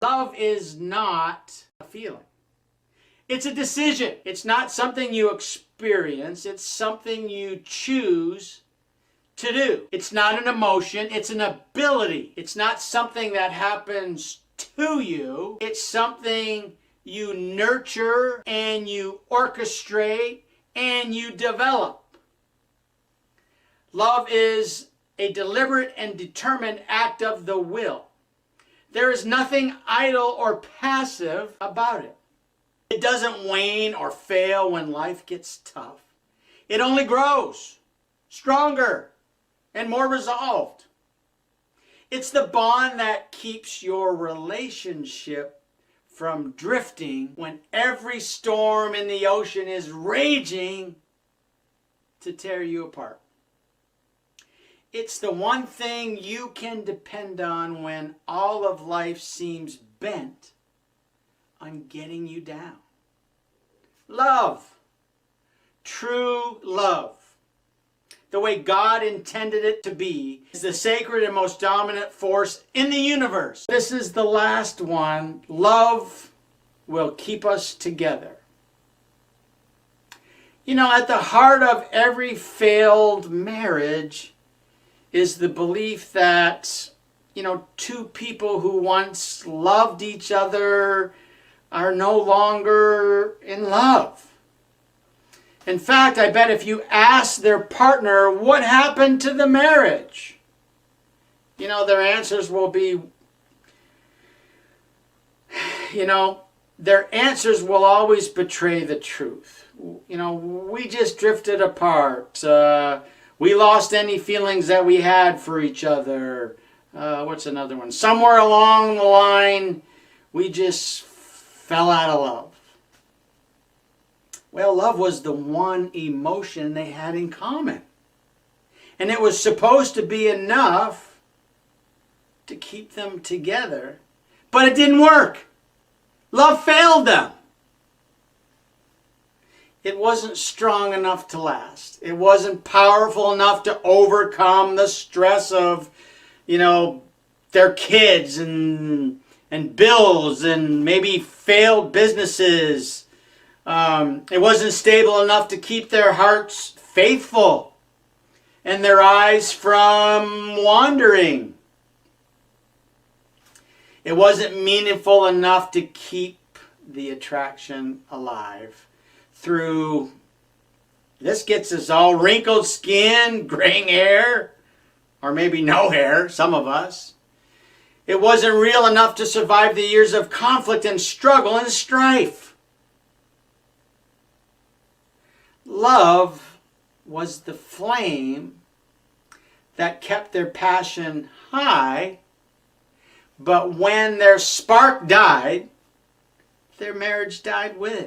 Love is not a feeling. It's a decision. It's not something you experience. It's something you choose to do. It's not an emotion. It's an ability. It's not something that happens to you. It's something you nurture and you orchestrate and you develop. Love is a deliberate and determined act of the will. There is nothing idle or passive about it. It doesn't wane or fail when life gets tough. It only grows stronger and more resolved. It's the bond that keeps your relationship from drifting when every storm in the ocean is raging to tear you apart. It's the one thing you can depend on when all of life seems bent on getting you down. Love. True love. The way God intended it to be is the sacred and most dominant force in the universe. This is the last one. Love will keep us together. You know, at the heart of every failed marriage is the belief that, two people who once loved each other are no longer in love. In fact, I bet if you ask their partner what happened to the marriage, their answers will be, their answers will always betray the truth. We just drifted apart. We lost any feelings that we had for each other. What's another one? Somewhere along the line, we just fell out of love. Well, love was the one emotion they had in common. And it was supposed to be enough to keep them together. But it didn't work. Love failed them. It wasn't strong enough to last. It wasn't powerful enough to overcome the stress of, their kids and bills and maybe failed businesses. It wasn't stable enough to keep their hearts faithful and their eyes from wandering. It wasn't meaningful enough to keep the attraction alive through, this gets us all wrinkled skin, graying hair, or maybe no hair, some of us. It wasn't real enough to survive the years of conflict and struggle and strife. Love was the flame that kept their passion high, but when their spark died, their marriage died with it.